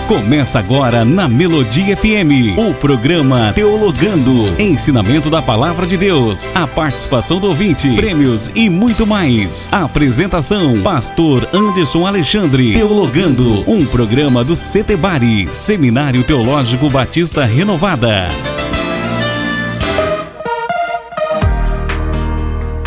Começa agora na Melodia FM, o programa Teologando, ensinamento da Palavra de Deus, a participação do ouvinte, prêmios e muito mais. Apresentação, Pastor Anderson Alexandre. Teologando, um programa do CETEBARI, Seminário Teológico Batista Renovada.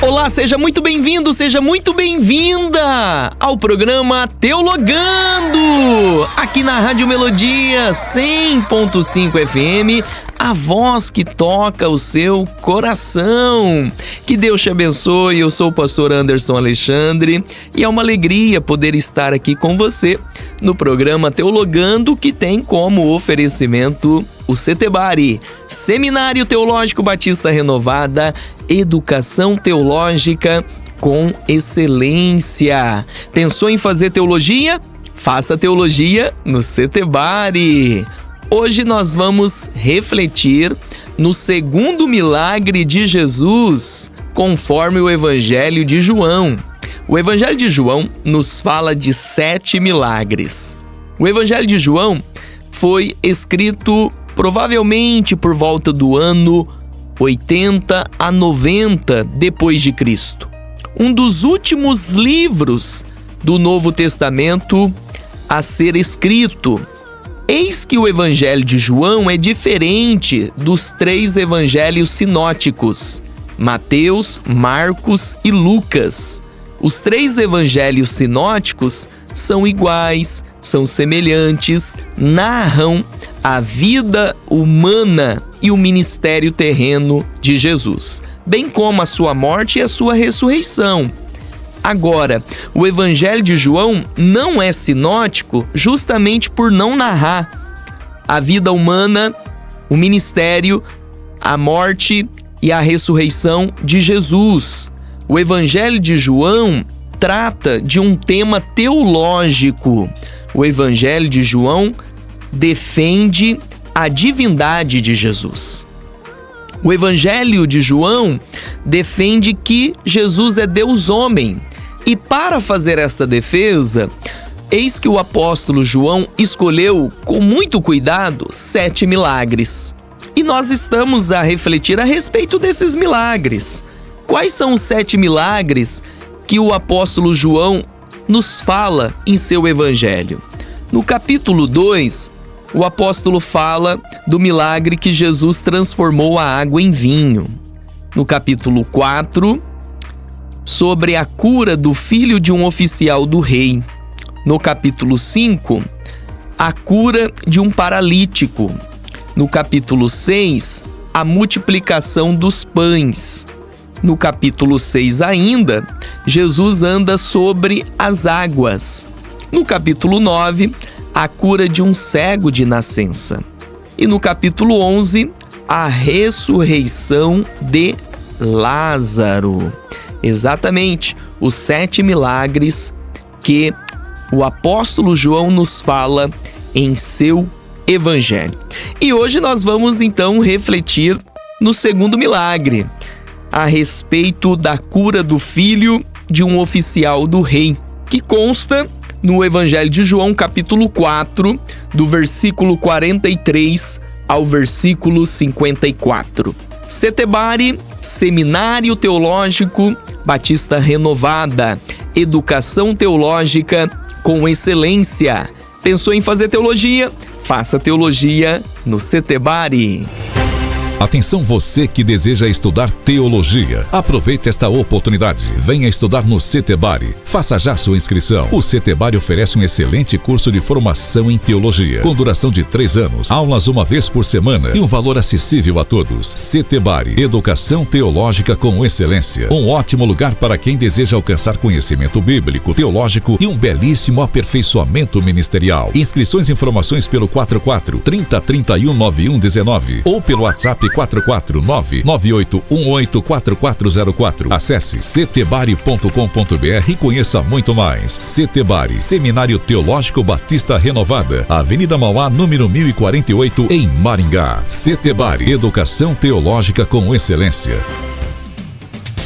Olá, seja muito bem-vindo, seja muito bem-vinda ao programa Teologando, aqui na Rádio Melodia 100.5 FM, a voz que toca o seu coração. Que Deus te abençoe, eu sou o pastor Anderson Alexandre e é uma alegria poder estar aqui com você no programa Teologando, que tem como oferecimento o CETEBARI, Seminário Teológico Batista Renovada, Educação Teológica com Excelência. Pensou em fazer teologia? Faça teologia no CETEBARI. Hoje nós vamos refletir no segundo milagre de Jesus, conforme o Evangelho de João. O Evangelho de João nos fala de 7 milagres. O Evangelho de João foi escrito provavelmente por volta do ano 80 a 90 depois de Cristo. Um dos últimos livros do Novo Testamento a ser escrito. Eis que o Evangelho de João é diferente dos 3 evangelhos sinóticos, Mateus, Marcos e Lucas. Os 3 evangelhos sinóticos são iguais, são semelhantes, narram a vida humana e o ministério terreno de Jesus, bem como a sua morte e a sua ressurreição. Agora, o Evangelho de João não é sinótico justamente por não narrar a vida humana, o ministério, a morte e a ressurreição de Jesus. O Evangelho de João trata de um tema teológico. O Evangelho de João defende a divindade de Jesus. O Evangelho de João defende que Jesus é Deus homem. E para fazer esta defesa, eis que o apóstolo João escolheu com muito cuidado 7 milagres. E nós estamos a refletir a respeito desses milagres. Quais são os 7 milagres que o apóstolo João nos fala em seu evangelho? No capítulo 2, o apóstolo fala do milagre que Jesus transformou a água em vinho. No capítulo 4, sobre a cura do filho de um oficial do rei. No capítulo 5, a cura de um paralítico. No capítulo 6, a multiplicação dos pães. No capítulo 6 ainda, Jesus anda sobre as águas. No capítulo 9, a cura de um cego de nascença. E no capítulo 11, a ressurreição de Lázaro. Exatamente, os 7 milagres que o apóstolo João nos fala em seu evangelho. E hoje nós vamos então refletir no segundo milagre, a respeito da cura do filho de um oficial do rei, que consta no Evangelho de João, capítulo 4, do versículo 43 ao versículo 54. CETEBARI, Seminário Teológico Batista Renovada, Educação Teológica com Excelência. Pensou em fazer teologia? Faça teologia no CETEBARI. Atenção você que deseja estudar teologia. Aproveite esta oportunidade. Venha estudar no CETEBARI. Faça já sua inscrição. O CETEBARI oferece um excelente curso de formação em teologia, com duração de 3 anos, aulas uma vez por semana e um valor acessível a todos. CETEBARI, Educação Teológica com Excelência. Um ótimo lugar para quem deseja alcançar conhecimento bíblico, teológico e um belíssimo aperfeiçoamento ministerial. Inscrições e informações pelo 44 30 31 91 19 ou pelo WhatsApp 449-9818-4404. Acesse cetebari.com.br e conheça muito mais. CETEBARI, Seminário Teológico Batista Renovada, Avenida Mauá, número 1048, em Maringá. CETEBARI, Educação Teológica com Excelência.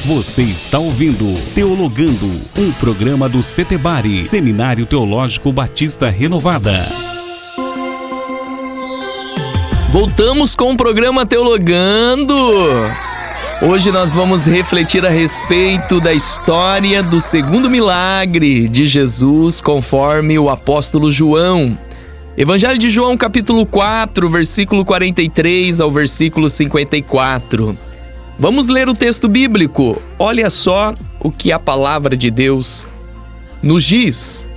Você está ouvindo Teologando, um programa do CETEBARI, Seminário Teológico Batista Renovada. Voltamos com o programa Teologando. Hoje nós vamos refletir a respeito da história do segundo milagre de Jesus, conforme o apóstolo João. Evangelho de João, capítulo 4, versículo 43 ao versículo 54. Vamos ler o texto bíblico. Olha só o que a palavra de Deus nos diz.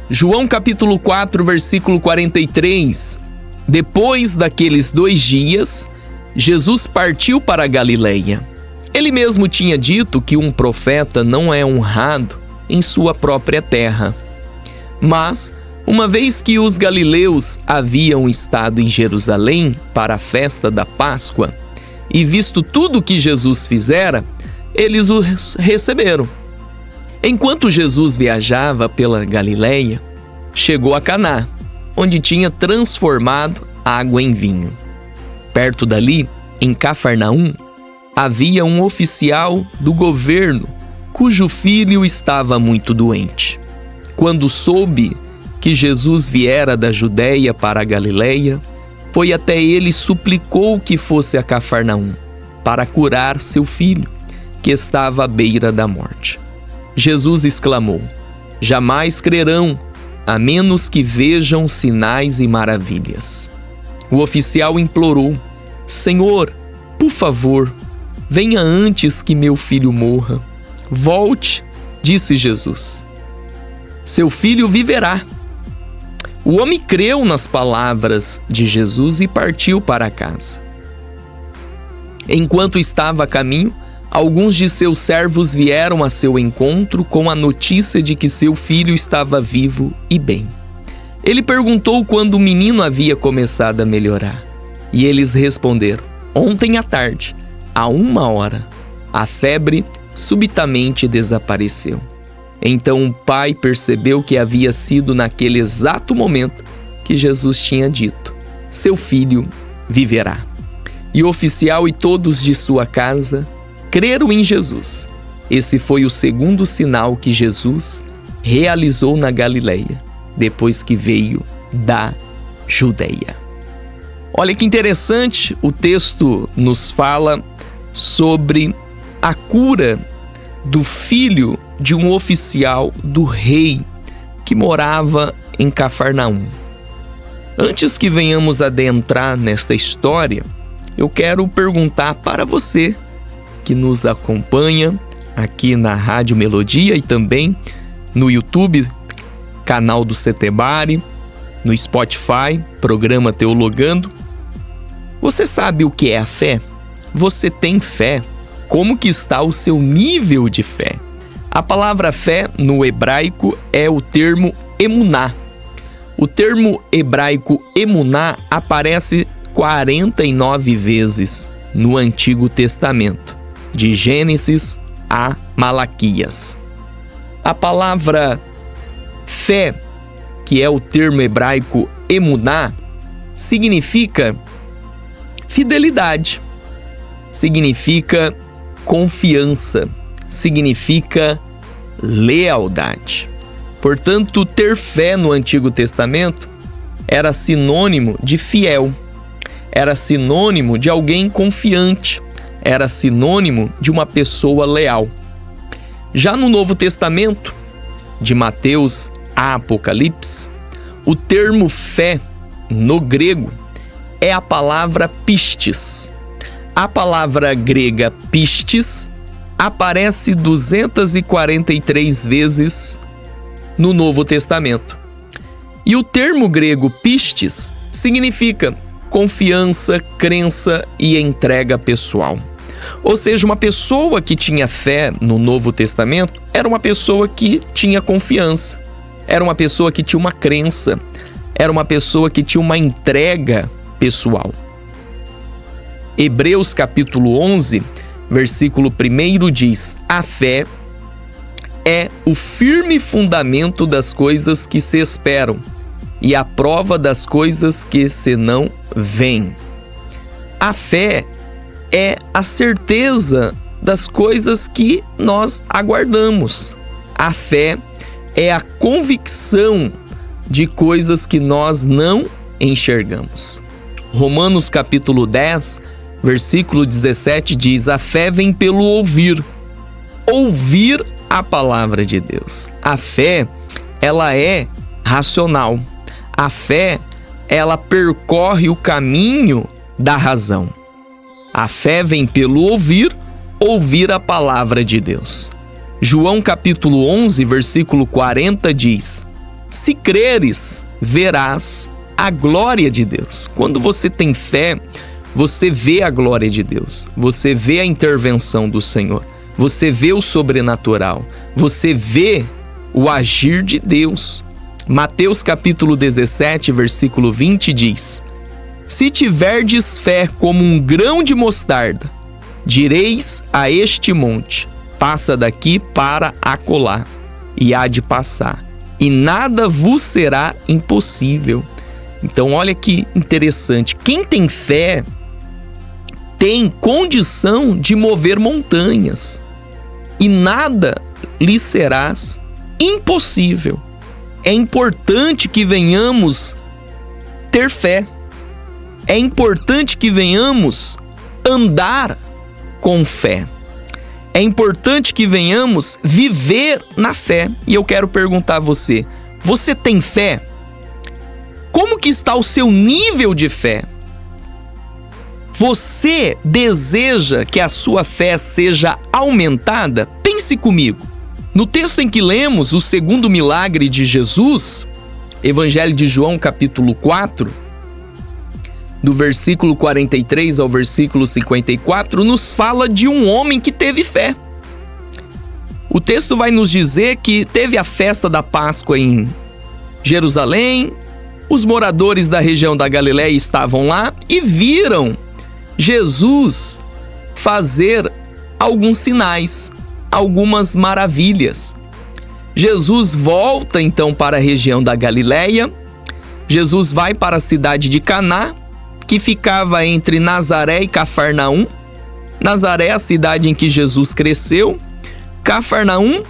João, capítulo 4, versículo 43. Depois daqueles 2 dias, Jesus partiu para a Galileia. Ele mesmo tinha dito que um profeta não é honrado em sua própria terra. Mas, uma vez que os galileus haviam estado em Jerusalém para a festa da Páscoa e visto tudo o que Jesus fizera, eles o receberam. Enquanto Jesus viajava pela Galileia, chegou a Caná, onde tinha transformado água em vinho. Perto dali, em Cafarnaum, havia um oficial do governo cujo filho estava muito doente. Quando soube que Jesus viera da Judéia para a Galileia, foi até ele e suplicou que fosse a Cafarnaum para curar seu filho, que estava à beira da morte. Jesus exclamou: "Jamais crerão, a menos que vejam sinais e maravilhas." O oficial implorou: "Senhor, por favor, venha antes que meu filho morra." "Volte", disse Jesus. "Seu filho viverá." O homem creu nas palavras de Jesus e partiu para casa. Enquanto estava a caminho, alguns de seus servos vieram a seu encontro com a notícia de que seu filho estava vivo e bem. Ele perguntou quando o menino havia começado a melhorar. E eles responderam: "Ontem à tarde, à 1h, a febre subitamente desapareceu." Então o pai percebeu que havia sido naquele exato momento que Jesus tinha dito: "Seu filho viverá." E o oficial e todos de sua casa creram em Jesus. Esse foi o segundo sinal que Jesus realizou na Galileia, depois que veio da Judeia. Olha que interessante, o texto nos fala sobre a cura do filho de um oficial do rei que morava em Cafarnaum. Antes que venhamos adentrar nesta história, eu quero perguntar para você que nos acompanha aqui na Rádio Melodia e também no YouTube, canal do Setebari, no Spotify, programa Teologando. Você sabe o que é a fé? Você tem fé? Como que está o seu nível de fé? A palavra fé no hebraico é o termo emuná. O termo hebraico emuná aparece 49 vezes no Antigo Testamento, de Gênesis a Malaquias. A palavra fé, que é o termo hebraico emuná, significa fidelidade, significa confiança, significa lealdade. Portanto, ter fé no Antigo Testamento era sinônimo de fiel, era sinônimo de alguém confiante, era sinônimo de uma pessoa leal. Já no Novo Testamento, de Mateus a Apocalipse, o termo fé no grego é a palavra pistis. A palavra grega pistis aparece 243 vezes no Novo Testamento. E o termo grego pistis significa confiança, crença e entrega pessoal. Ou seja, uma pessoa que tinha fé no Novo Testamento era uma pessoa que tinha confiança, era uma pessoa que tinha uma crença, era uma pessoa que tinha uma entrega pessoal. Hebreus capítulo 11, versículo 1 diz: "A fé é o firme fundamento das coisas que se esperam e a prova das coisas que se não veem." A fé é a certeza das coisas que nós aguardamos. A fé é a convicção de coisas que nós não enxergamos. Romanos capítulo 10, versículo 17 diz: a fé vem pelo ouvir a palavra de Deus. A fé, ela é racional. A fé, ela percorre o caminho da razão. A fé vem pelo ouvir a palavra de Deus. João capítulo 11, versículo 40 diz: se creres, verás a glória de Deus. Quando você tem fé, você vê a glória de Deus, você vê a intervenção do Senhor, você vê o sobrenatural, você vê o agir de Deus. Mateus capítulo 17, versículo 20 diz: se tiverdes fé como um grão de mostarda, direis a este monte: passa daqui para acolá, e há de passar, e nada vos será impossível. Então olha que interessante, quem tem fé tem condição de mover montanhas, e nada lhe será impossível. É importante que venhamos ter fé, é importante que venhamos andar com fé, é importante que venhamos viver na fé. E eu quero perguntar a você: você tem fé? Como que está o seu nível de fé? Você deseja que a sua fé seja aumentada? Pense comigo. No texto em que lemos o segundo milagre de Jesus, Evangelho de João, capítulo 4, do versículo 43 ao versículo 54, nos fala de um homem que teve fé. O texto vai nos dizer que teve a festa da Páscoa em Jerusalém, os moradores da região da Galileia estavam lá e viram Jesus fazer alguns sinais, algumas maravilhas. Jesus volta então para a região da Galileia. Jesus vai para a cidade de Caná, que ficava entre Nazaré e Cafarnaum. Nazaré é a cidade em que Jesus cresceu. Cafarnaum,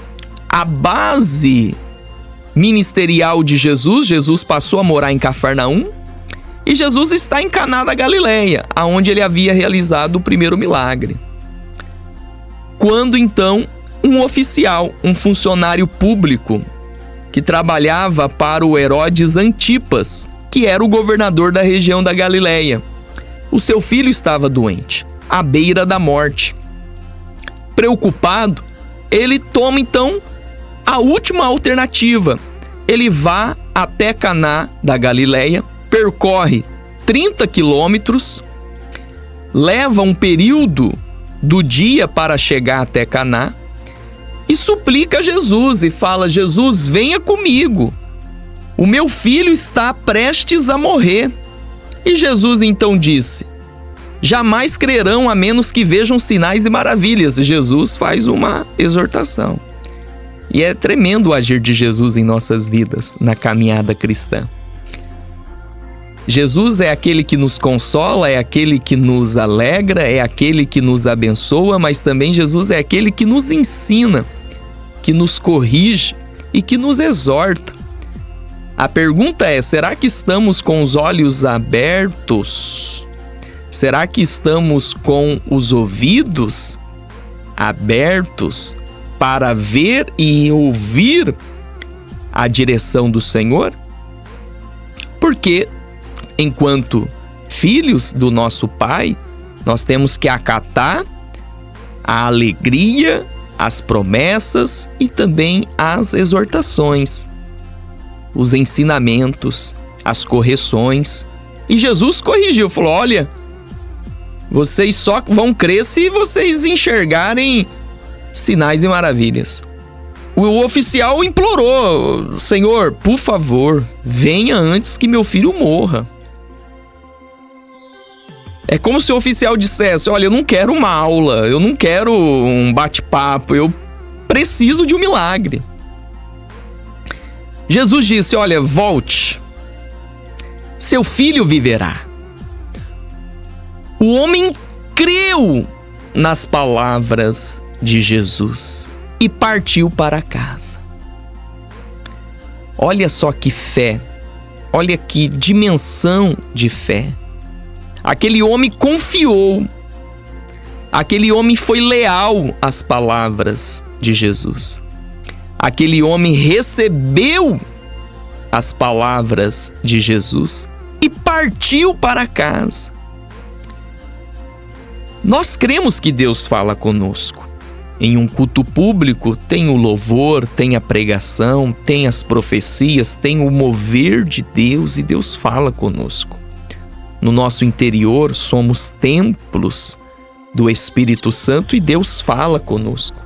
a base ministerial de Jesus. Jesus passou a morar em Cafarnaum. E Jesus está em Caná da Galileia, aonde ele havia realizado o primeiro milagre. Quando então um oficial, um funcionário público que trabalhava para o Herodes Antipas, que era o governador da região da Galileia, o seu filho estava doente, à beira da morte. Preocupado, ele toma então a última alternativa. Ele vai até Caná da Galileia, percorre 30 quilômetros, leva um período do dia para chegar até Caná e suplica a Jesus e fala: Jesus, venha comigo, o meu filho está prestes a morrer. E Jesus então disse: jamais crerão a menos que vejam sinais e maravilhas. E Jesus faz uma exortação. E é tremendo o agir de Jesus em nossas vidas, na caminhada cristã. Jesus é aquele que nos consola, é aquele que nos alegra, é aquele que nos abençoa, mas também Jesus é aquele que nos ensina, que nos corrige e que nos exorta. A pergunta é: será que estamos com os olhos abertos? Será que estamos com os ouvidos abertos para ver e ouvir a direção do Senhor? Porque enquanto filhos do nosso Pai, nós temos que acatar a alegria, as promessas e também as exortações, os ensinamentos, as correções. E Jesus corrigiu, falou: olha, vocês só vão crer se vocês enxergarem sinais e maravilhas. O oficial implorou: Senhor, por favor, venha antes que meu filho morra. É como se o oficial dissesse: olha, eu não quero uma aula, eu não quero um bate-papo, eu preciso de um milagre. Jesus disse: olha, volte, seu filho viverá. O homem creu nas palavras de Jesus e partiu para casa. Olha só que fé, olha que dimensão de fé. Aquele homem confiou. Aquele homem foi leal às palavras de Jesus. Aquele homem recebeu as palavras de Jesus e partiu para casa. Nós cremos que Deus fala conosco. Em um culto público tem o louvor, tem a pregação, tem as profecias, tem o mover de Deus e Deus fala conosco. No nosso interior somos templos do Espírito Santo e Deus fala conosco.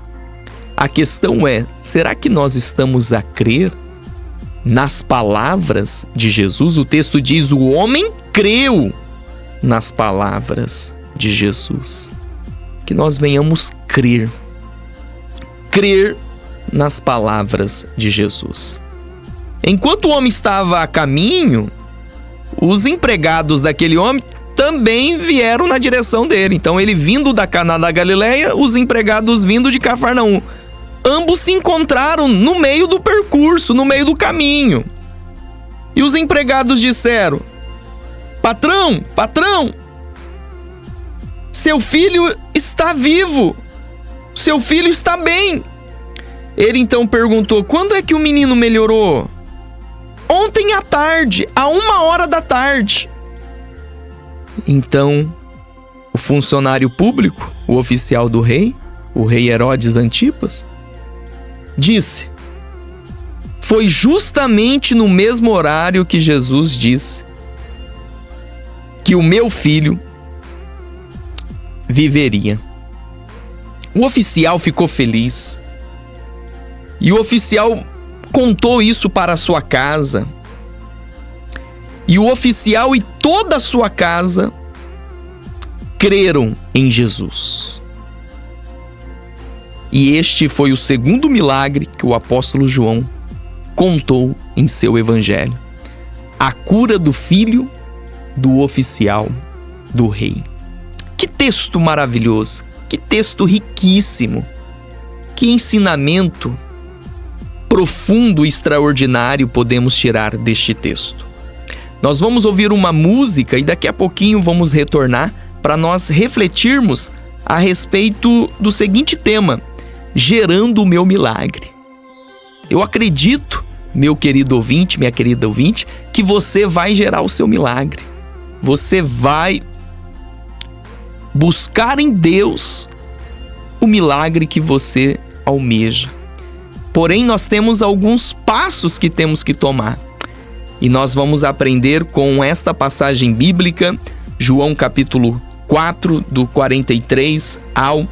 A questão é, será que nós estamos a crer nas palavras de Jesus? O texto diz, o homem creu nas palavras de Jesus. Que nós venhamos crer nas palavras de Jesus. Enquanto o homem estava a caminho, os empregados daquele homem também vieram na direção dele. Então ele vindo da Caná da Galileia, os empregados vindo de Cafarnaum. Ambos se encontraram no meio do percurso, no meio do caminho. E os empregados disseram, patrão, seu filho está vivo, seu filho está bem. Ele então perguntou, quando é que o menino melhorou? Ontem à tarde, a 1h da tarde. Então, o funcionário público, o oficial do rei, o rei Herodes Antipas, disse, foi justamente no mesmo horário que Jesus disse que o meu filho viveria. O oficial ficou feliz e o oficial contou isso para a sua casa. E o oficial e toda a sua casa creram em Jesus. E este foi o segundo milagre que o apóstolo João contou em seu evangelho. A cura do filho do oficial do rei. Que texto maravilhoso, que texto riquíssimo, que ensinamento profundo e extraordinário podemos tirar deste texto. Nós vamos ouvir uma música e daqui a pouquinho vamos retornar para nós refletirmos a respeito do seguinte tema, gerando o meu milagre. Eu acredito, meu querido ouvinte, minha querida ouvinte, que você vai gerar o seu milagre. Você vai buscar em Deus o milagre que você almeja. Porém, nós temos alguns passos que temos que tomar. E nós vamos aprender com esta passagem bíblica, João capítulo 4, do 43 ao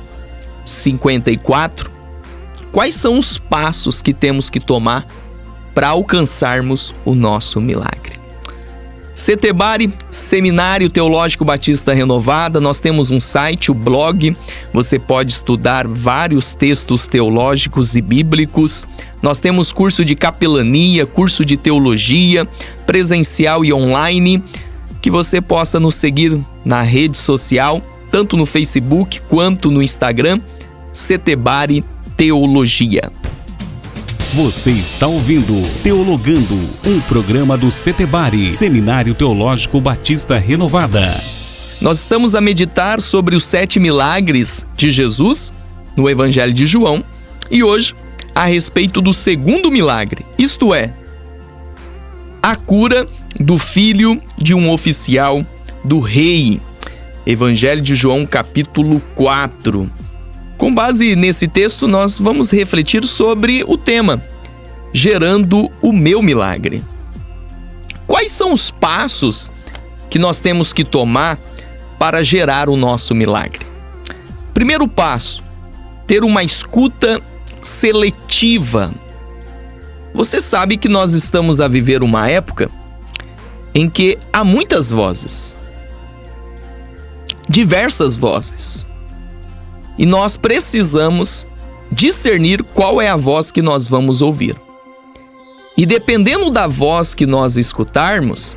54. Quais são os passos que temos que tomar para alcançarmos o nosso milagre? Setebari, Seminário Teológico Batista Renovada, nós temos um site, o blog, você pode estudar vários textos teológicos e bíblicos. Nós temos curso de capelania, curso de teologia, presencial e online, que você possa nos seguir na rede social, tanto no Facebook quanto no Instagram, Setebari Teologia. Você está ouvindo Teologando, um programa do Setebari, Seminário Teológico Batista Renovada. Nós estamos a meditar sobre os 7 milagres de Jesus no Evangelho de João e hoje a respeito do segundo milagre, isto é, a cura do filho de um oficial do rei. Evangelho de João, capítulo 4. Com base nesse texto, nós vamos refletir sobre o tema, gerando o meu milagre. Quais são os passos que nós temos que tomar para gerar o nosso milagre? Primeiro passo, ter uma escuta seletiva. Você sabe que nós estamos a viver uma época em que há muitas vozes, diversas vozes. E nós precisamos discernir qual é a voz que nós vamos ouvir. E dependendo da voz que nós escutarmos,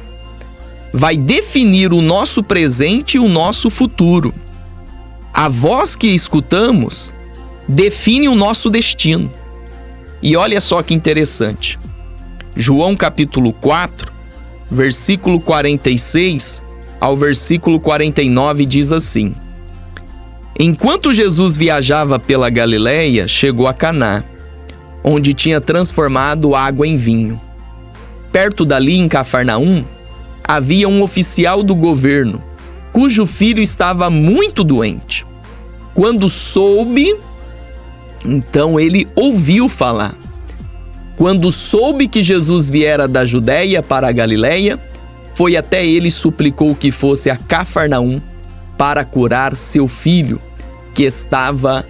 vai definir o nosso presente e o nosso futuro. A voz que escutamos define o nosso destino. E olha só que interessante. João capítulo 4, versículo 46, ao versículo 49 diz assim: Enquanto Jesus viajava pela Galileia, chegou a Caná, onde tinha transformado água em vinho. Perto dali, em Cafarnaum, havia um oficial do governo, cujo filho estava muito doente. Quando soube, então ele ouviu falar. Quando soube que Jesus viera da Judéia para a Galileia, foi até ele e suplicou que fosse a Cafarnaum para curar seu filho, que estava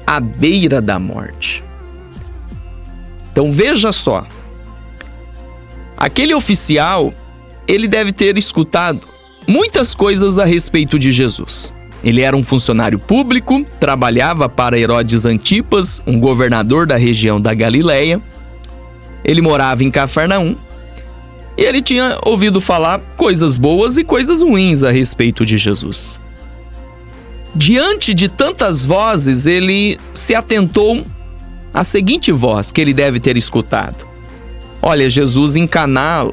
à beira da morte. Então veja só, aquele oficial, ele deve ter escutado muitas coisas a respeito de Jesus. Ele era um funcionário público, trabalhava para Herodes Antipas, um governador da região da Galileia. Ele morava em Cafarnaum e ele tinha ouvido falar coisas boas e coisas ruins a respeito de Jesus. Diante de tantas vozes, ele se atentou à seguinte voz que ele deve ter escutado. Olha, Jesus em Caná,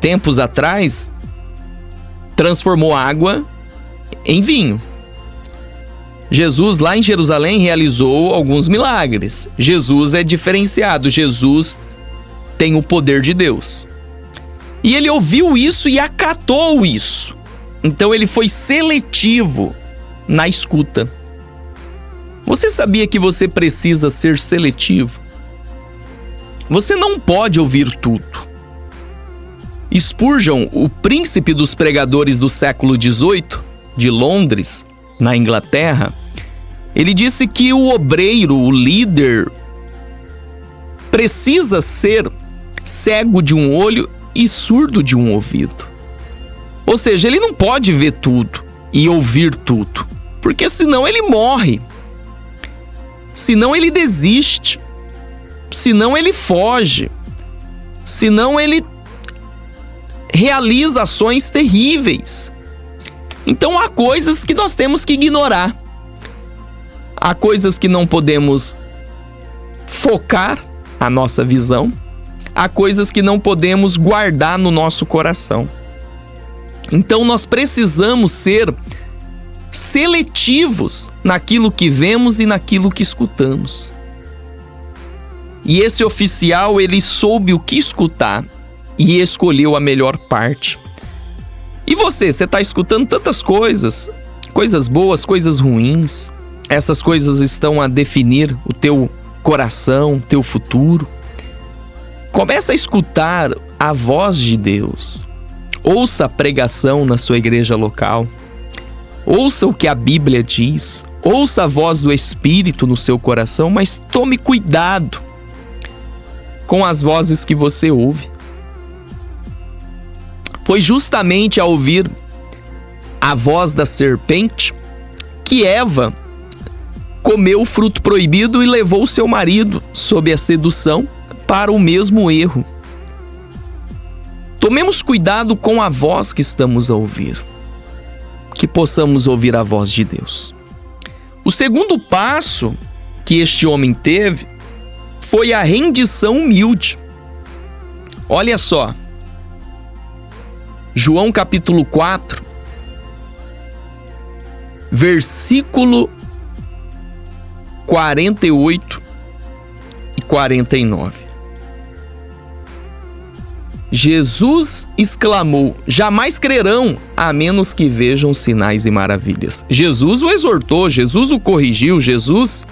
tempos atrás, transformou água em vinho. Jesus lá em Jerusalém realizou alguns milagres. Jesus é diferenciado, Jesus tem o poder de Deus. E ele ouviu isso e acatou isso. Então ele foi seletivo na escuta. Você sabia que você precisa ser seletivo? Você não pode ouvir tudo. Spurgeon, o príncipe dos pregadores do século XVIII, de Londres, na Inglaterra, ele disse que o obreiro, o líder, precisa ser cego de um olho e surdo de um ouvido. Ou seja, ele não pode ver tudo e ouvir tudo, porque senão ele morre, senão ele desiste, senão ele foge, senão ele realiza ações terríveis. Então há coisas que nós temos que ignorar, há coisas que não podemos focar a nossa visão, há coisas que não podemos guardar no nosso coração. Então nós precisamos ser seletivos naquilo que vemos e naquilo que escutamos. E esse oficial, ele soube o que escutar e escolheu a melhor parte. E você está escutando tantas coisas, coisas boas, coisas ruins. Essas coisas estão a definir o teu coração, teu futuro. Começa a escutar a voz de Deus. Ouça a pregação na sua igreja local. Ouça o que a Bíblia diz. Ouça a voz do Espírito no seu coração, mas tome cuidado com as vozes que você ouve. Foi justamente ao ouvir a voz da serpente que Eva comeu o fruto proibido e levou seu marido, sob a sedução, para o mesmo erro. Tomemos cuidado com a voz que estamos a ouvir, que possamos ouvir a voz de Deus. O segundo passo que este homem teve foi a rendição humilde. Olha só, João capítulo 4, versículo 48 e 49. Jesus exclamou: jamais crerão, a menos que vejam sinais e maravilhas. Jesus o exortou, Jesus o corrigiu, Jesus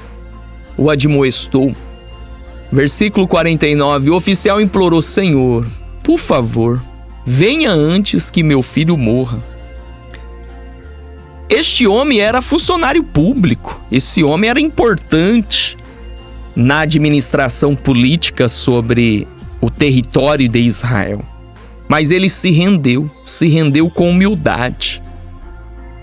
o admoestou. Versículo 49, o oficial implorou: Senhor, por favor, venha antes que meu filho morra. Este homem era funcionário público, esse homem era importante na administração política sobre o território de Israel. Mas ele se rendeu com humildade.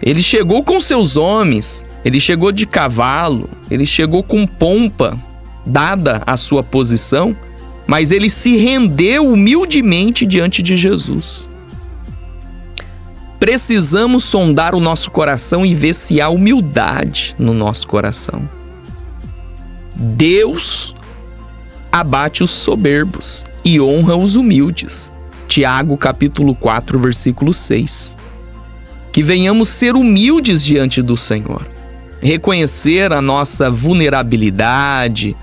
Ele chegou com seus homens, ele chegou de cavalo, ele chegou com pompa, dada a sua posição, mas ele se rendeu humildemente diante de Jesus. Precisamos sondar o nosso coração e ver se há humildade no nosso coração. Deus abate os soberbos e honra os humildes. Tiago capítulo 4, versículo 6. que venhamos ser humildes diante do Senhor, reconhecer a nossa vulnerabilidade,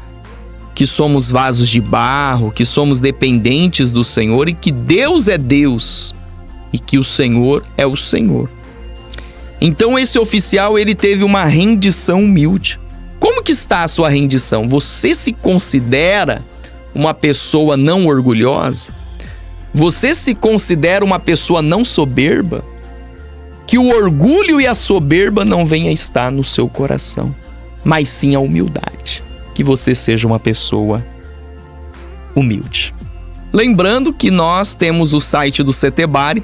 que somos vasos de barro, que somos dependentes do Senhor e que Deus é Deus e que o Senhor é o Senhor. Então esse oficial, ele teve uma rendição humilde. Como que está a sua rendição? Você se considera uma pessoa não orgulhosa? Você se considera uma pessoa não soberba? Que o orgulho e a soberba não venha estar no seu coração, mas sim a humildade. Que você seja uma pessoa humilde. Lembrando que nós temos o site do Setebari,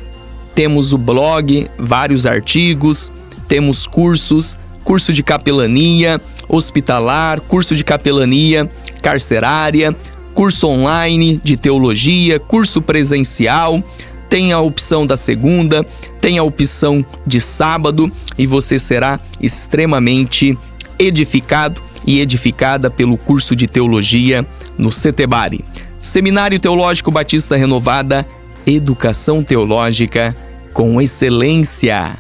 temos o blog, vários artigos, temos cursos, curso de capelania hospitalar, curso de capelania carcerária, curso online de teologia, curso presencial, tem a opção da segunda, tem a opção de sábado e você será extremamente edificado e edificada pelo curso de teologia no Setebari. Seminário Teológico Batista Renovada, educação teológica com excelência.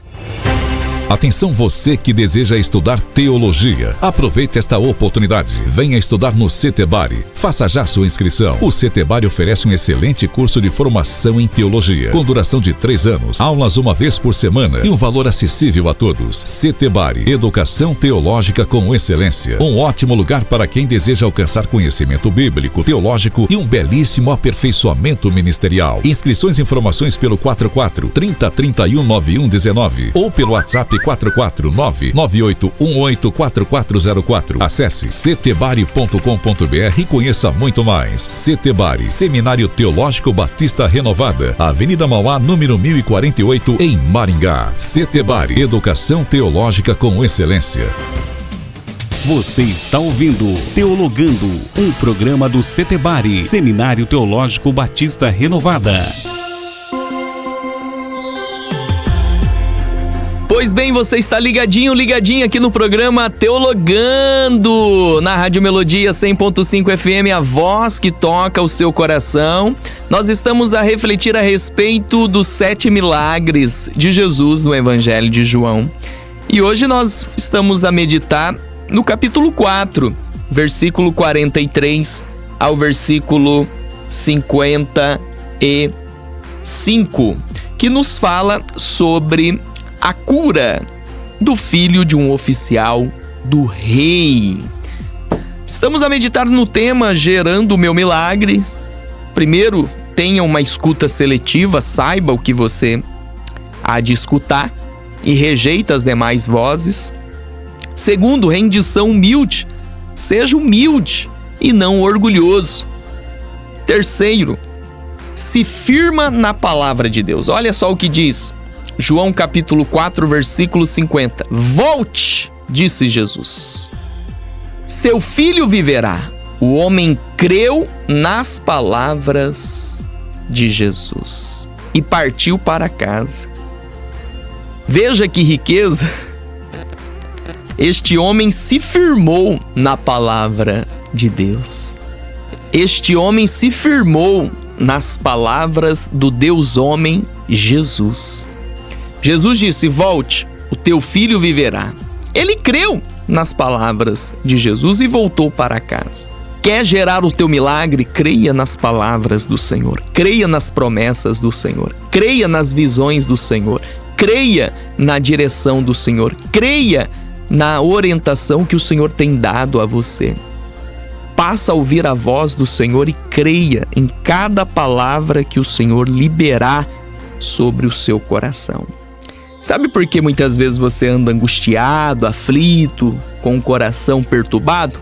Atenção você que deseja estudar teologia. Aproveite esta oportunidade. Venha estudar no Setebari. Faça já sua inscrição. O Setebari oferece um excelente curso de formação em teologia, com duração de 3 anos, aulas uma vez por semana e um valor acessível a todos. Setebari, educação teológica com excelência. Um ótimo lugar para quem deseja alcançar conhecimento bíblico, teológico e um belíssimo aperfeiçoamento ministerial. Inscrições e informações pelo 44 30 31 91 19 ou pelo WhatsApp 449-9818-4404. Acesse setebari.com.br e conheça muito mais. Setebari, Seminário Teológico Batista Renovada, Avenida Mauá, número 1048, em Maringá. Setebari, educação teológica com excelência. Você está ouvindo Teologando, um programa do Setebari, Seminário Teológico Batista Renovada. Pois bem, você está ligadinho aqui no programa Teologando, na Rádio Melodia 100.5 FM, a voz que toca o seu coração. Nós estamos a refletir a respeito dos 7 milagres de Jesus no Evangelho de João. E hoje nós estamos a meditar no capítulo 4, versículo 43 ao versículo 55, que nos fala sobre a cura do filho de um oficial do rei. Estamos a meditar no tema Gerando o Meu Milagre. Primeiro, tenha uma escuta seletiva, saiba o que você há de escutar e rejeita as demais vozes. Segundo, rendição humilde. Seja humilde e não orgulhoso. Terceiro, se firma na palavra de Deus. Olha só o que diz João capítulo 4, versículo 50. Volte, disse Jesus. Seu filho viverá. O homem creu nas palavras de Jesus e partiu para casa. Veja que riqueza. Este homem se firmou na palavra de Deus. Este homem se firmou nas palavras do Deus homem Jesus. Jesus disse: volte, o teu filho viverá. Ele creu nas palavras de Jesus e voltou para casa. Quer gerar o teu milagre? Creia nas palavras do Senhor. Creia nas promessas do Senhor. Creia nas visões do Senhor. Creia na direção do Senhor. Creia na orientação que o Senhor tem dado a você. Passa a ouvir a voz do Senhor e creia em cada palavra que o Senhor liberar sobre o seu coração. Sabe por que muitas vezes você anda angustiado, aflito, com o coração perturbado?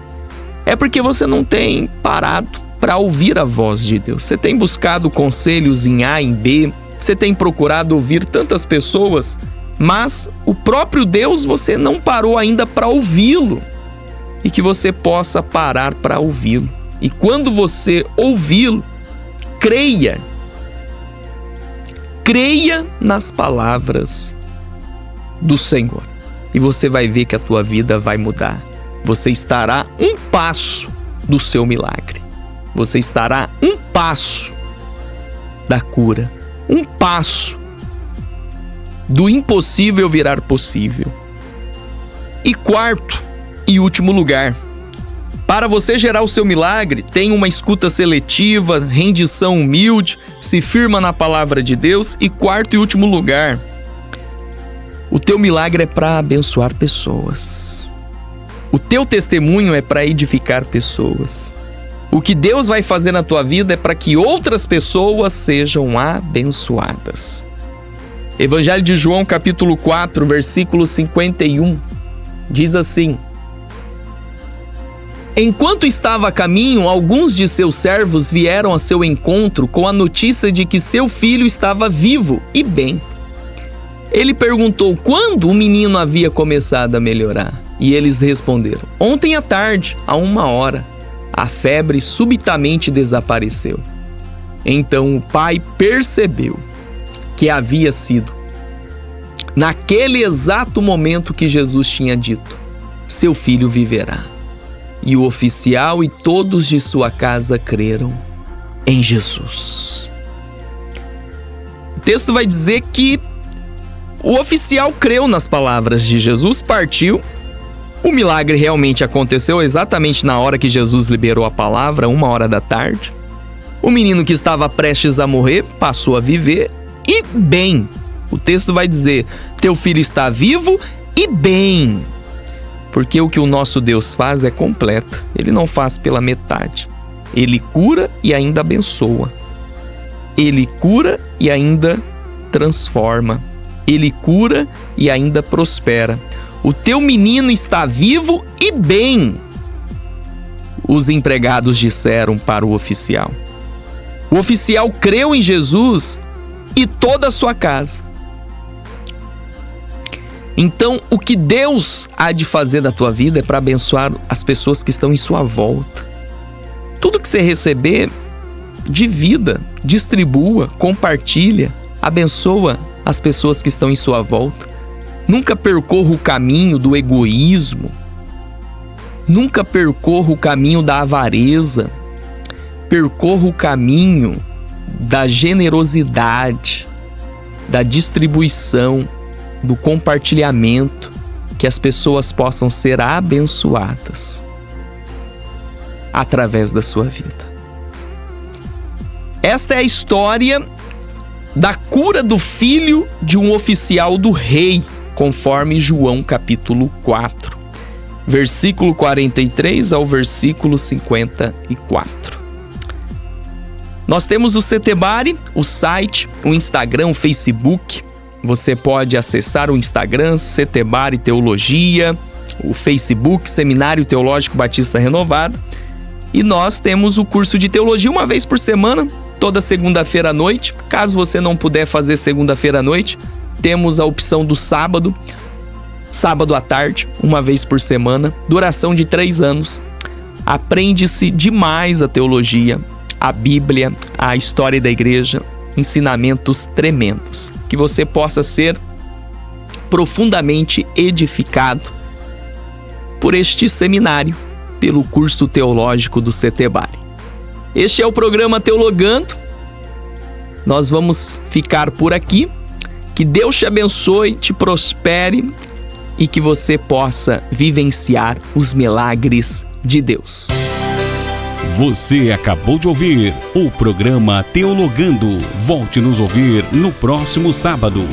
É porque você não tem parado para ouvir a voz de Deus. Você tem buscado conselhos em A, em B, você tem procurado ouvir tantas pessoas, mas o próprio Deus você não parou ainda para ouvi-lo. E que você possa parar para ouvi-lo. E quando você ouvi-lo, creia. Creia nas palavras do Senhor. E você vai ver que a tua vida vai mudar. Você estará um passo do seu milagre. Você estará um passo da cura. Um passo do impossível virar possível. E quarto e último lugar, para você gerar o seu milagre, tenha uma escuta seletiva, rendição humilde, se firma na palavra de Deus. E quarto e último lugar, o teu milagre é para abençoar pessoas. O teu testemunho é para edificar pessoas. O que Deus vai fazer na tua vida é para que outras pessoas sejam abençoadas. Evangelho de João, capítulo 4, versículo 51, diz assim: enquanto estava a caminho, alguns de seus servos vieram a seu encontro com a notícia de que seu filho estava vivo e bem. Ele perguntou quando o menino havia começado a melhorar. E eles responderam: ontem à tarde, à 1h, a febre subitamente desapareceu. Então o pai percebeu que havia sido naquele exato momento que Jesus tinha dito: seu filho viverá. E o oficial e todos de sua casa creram em Jesus. O texto vai dizer que o oficial creu nas palavras de Jesus, partiu. O milagre realmente aconteceu exatamente na hora que Jesus liberou a palavra, 1h da tarde. O menino que estava prestes a morrer passou a viver e bem. O texto vai dizer: teu filho está vivo e bem. Porque o que o nosso Deus faz é completo. Ele não faz pela metade. Ele cura e ainda abençoa. Ele cura e ainda transforma. Ele cura e ainda prospera. O teu menino está vivo e bem, os empregados disseram para o oficial. O oficial creu em Jesus e toda a sua casa. Então, o que Deus há de fazer da tua vida é para abençoar as pessoas que estão em sua volta. Tudo que você receber, divida, distribua, compartilha, abençoa as pessoas que estão em sua volta. Nunca percorra o caminho do egoísmo. Nunca percorra o caminho da avareza. Percorra o caminho da generosidade, da distribuição, do compartilhamento, que as pessoas possam ser abençoadas através da sua vida. Esta é a história da cura do filho de um oficial do rei, conforme João capítulo 4, versículo 43 ao versículo 54. Nós temos o Setebari, o site, o Instagram, o Facebook. Você pode acessar o Instagram, Setebari Teologia, o Facebook, Seminário Teológico Batista Renovado. E nós temos o curso de teologia uma vez por semana, toda segunda-feira à noite. Caso você não puder fazer segunda-feira à noite, temos a opção do sábado à tarde, uma vez por semana, duração de 3 anos. Aprende-se demais a teologia, a Bíblia, a história da igreja, ensinamentos tremendos. Que você possa ser profundamente edificado por este seminário, pelo curso teológico do Setebari. Este é o programa Teologando. Nós vamos ficar por aqui. Que Deus te abençoe, te prospere e que você possa vivenciar os milagres de Deus. Você acabou de ouvir o programa Teologando. Volte nos ouvir no próximo sábado.